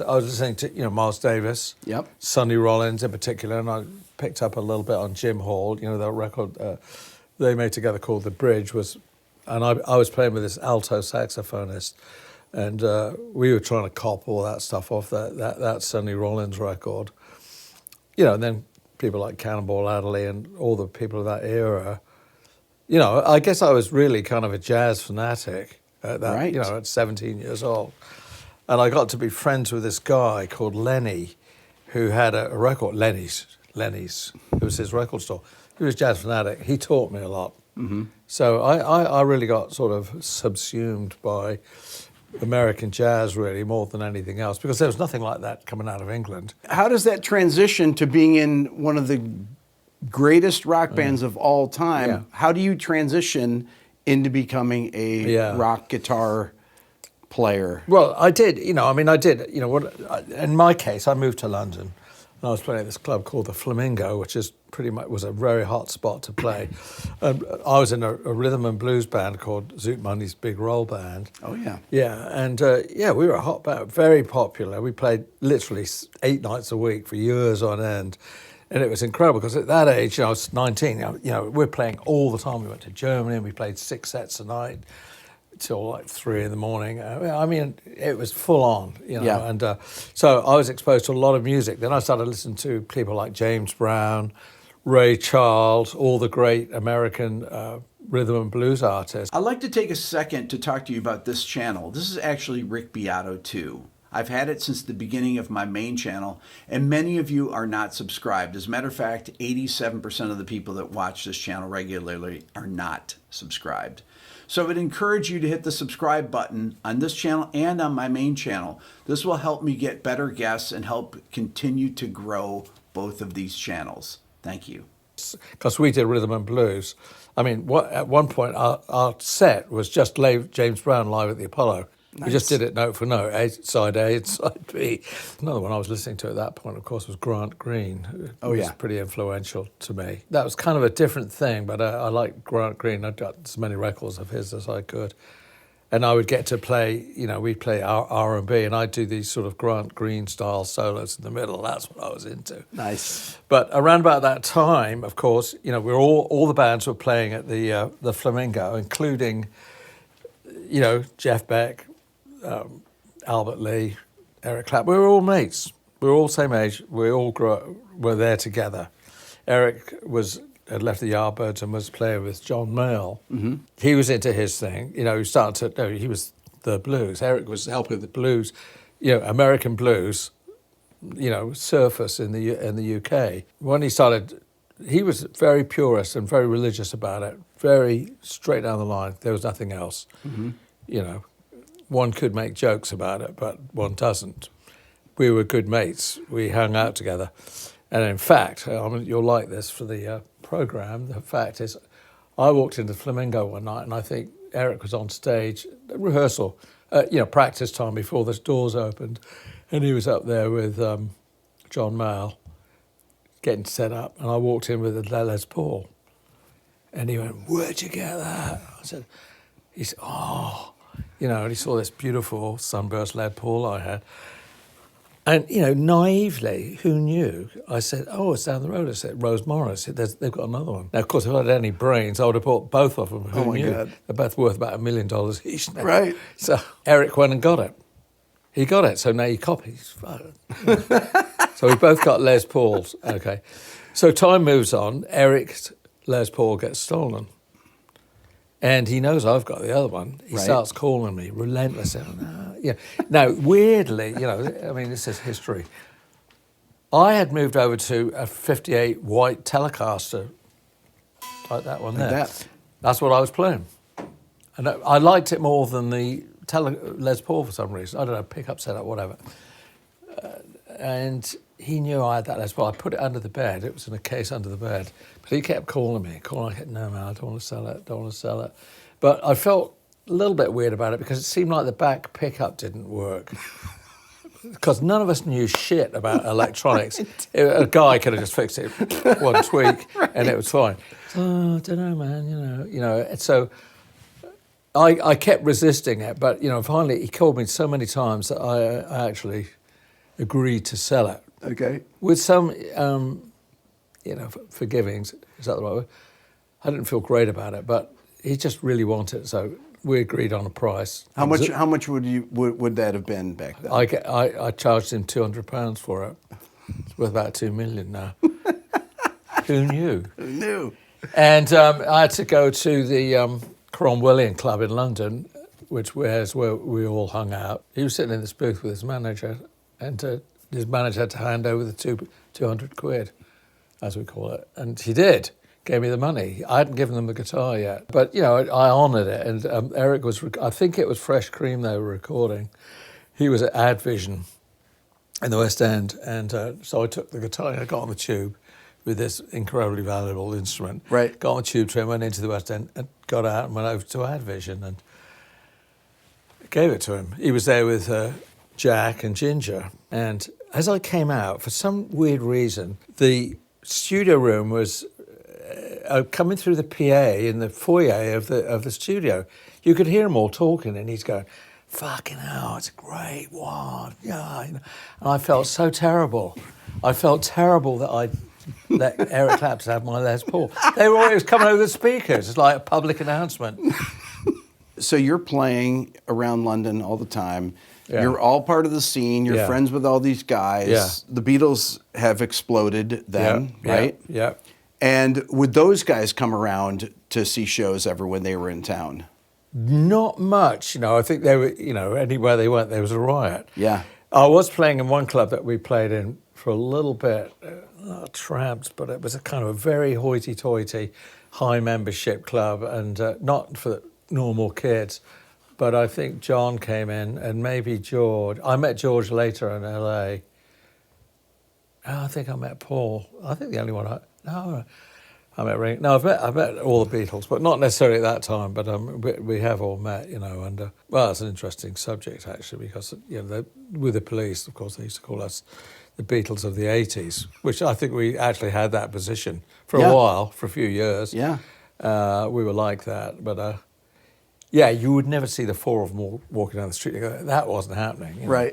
I was listening to, Miles Davis, Yep. Sonny Rollins in particular, and I picked up a little bit on Jim Hall. The record they made together called The Bridge and I was playing with this alto saxophonist, and we were trying to cop all that stuff off that Sonny Rollins record. And then people like Cannonball Adderley and all the people of that era. I guess I was really kind of a jazz fanatic at that, Right. at 17 years old. And I got to be friends with this guy called Lenny, who had a record, Lenny's. It was his record store. He was a jazz fanatic. He taught me a lot. Mm-hmm. So I really got sort of subsumed by American jazz, really, more than anything else, because there was nothing like that coming out of England. How does that transition to being in one of the greatest rock bands of all time? Yeah. How do you transition into becoming a rock guitar player? Well, I did. I did. In my case, I moved to London, and I was playing at this club called the Flamingo, which is pretty much was a very hot spot to play. I was in a rhythm and blues band called Zoot Money's Big Roll Band. Oh yeah. Yeah, and we were a hot band, very popular. We played literally 8 nights a week for years on end. And it was incredible because at that age, I was 19, we're playing all the time. We went to Germany and we played 6 sets a night till like 3 in the morning. It was full on, Yeah. And so I was exposed to a lot of music. Then I started listening to people like James Brown, Ray Charles, all the great American rhythm and blues artists. I'd like to take a second to talk to you about this channel. This is actually Rick Beato 2. I've had it since the beginning of my main channel, and many of you are not subscribed. As a matter of fact, 87% of the people that watch this channel regularly are not subscribed. So I would encourage you to hit the subscribe button on this channel and on my main channel. This will help me get better guests and help continue to grow both of these channels. Thank you. Because we did rhythm and blues. At one point, our set was just James Brown live at the Apollo. Nice. We just did it note for note, side A and side B. Another one I was listening to at that point, of course, was Grant Green, who was pretty influential to me. That was kind of a different thing, but I liked Grant Green. I got as many records of his as I could. And I would get to play, we'd play R&B, and I'd do these sort of Grant Green-style solos in the middle. That's what I was into. Nice. But around about that time, of course, we're all the bands were playing at the Flamingo, including, Jeff Beck, Albert Lee, Eric Clapton. We were all mates. We were all same age. We all were there together. Eric had left the Yardbirds and was playing with John Mayall. Mm-hmm. He was into his thing. He was the blues. Eric was helping the blues, American blues, surface in the UK. When he started, he was very purist and very religious about it, very straight down the line. There was nothing else. Mm-hmm. One could make jokes about it, but one doesn't. We were good mates. We hung out together. And in fact, you'll like this for the program, the fact is, I walked into Flamingo one night and I think Eric was on stage, rehearsal, practice time before the doors opened, and he was up there with John Mayall getting set up, and I walked in with a Les Paul. And he went, "Where'd you get that?" He said, "Oh," and he saw this beautiful Sunburst Les Paul I had. And, naively, who knew? I said, "Oh, it's down the road." I said, "Rose Morris, they've got another one." Now, of course, if I had any brains, I would have bought both of them. Who knew? God. They're both worth about $1 million each now. Right. So Eric went and got it. He got it, so now he copies. So we both got Les Pauls. Okay. So time moves on. Eric's Les Paul gets stolen. And he knows I've got the other one. He starts calling me relentlessly. Now, weirdly, this is history. I had moved over to a 58 white Telecaster, like that one there. That's what I was playing. And I liked it more than the Les Paul for some reason. I don't know, pickup setup, whatever. And he knew I had that Les Paul. I put it under the bed. It was in a case under the bed. But he kept calling me. I said, "No, man, I don't want to sell it. But I felt a little bit weird about it because it seemed like the back pickup didn't work. Because none of us knew shit about electronics. A guy could have just fixed it one tweak and it was fine. "Oh, I don't know, man, So I kept resisting it, but, finally he called me so many times that I actually agreed to sell it Okay. with some, forgivings. Is that the right word? I didn't feel great about it, but he just really wanted it, so we agreed on a price. How much would that have been back then? I charged him £200 for it. It's worth about $2 million now. Who knew? Who knew? And I had to go to the Cromwellian Club in London, which was where we all hung out. He was sitting in this booth with his manager, and his manager had to hand over the 200 quid, as we call it. And he did. Gave me the money. I hadn't given them the guitar yet. But, I honoured it. And Eric was, I think it was Fresh Cream they were recording. He was at Ad Vision in the West End. And so I took the guitar and I got on the tube with this incredibly valuable instrument. Right. Got on the tube train, went into the West End and got out and went over to Ad Vision and gave it to him. He was there with Jack and Ginger. And as I came out, for some weird reason, the studio room was coming through the PA in the foyer of the studio. You could hear them all talking, and he's going, "Fucking hell, it's a great one." Yeah, and I felt so terrible. I felt terrible that I let Eric Clapton have my Les Paul. They were always coming over the speakers. It's like a public announcement. So you're playing around London all the time. Yeah. You're all part of the scene. You're friends with all these guys. Yeah. The Beatles have exploded then, right? Yeah. And would those guys come around to see shows ever when they were in town? Not much, I think they were, anywhere they went, there was a riot. Yeah. I was playing in one club that we played in for a little bit, not Tramps, but it was a kind of a very hoity-toity, high membership club, and not for normal kids. But I think John came in, and maybe George. I met George later in LA. I think I met Paul. I think the only one I met Ring. No, I've met all the Beatles, but not necessarily at that time. But we have all met, And well, it's an interesting subject actually, because with the Police, of course, they used to call us the Beatles of the '80s, which I think we actually had that position for a while, for a few years. Yeah. We were like that, but. Yeah, you would never see the four of them walking down the street. That wasn't happening. Right.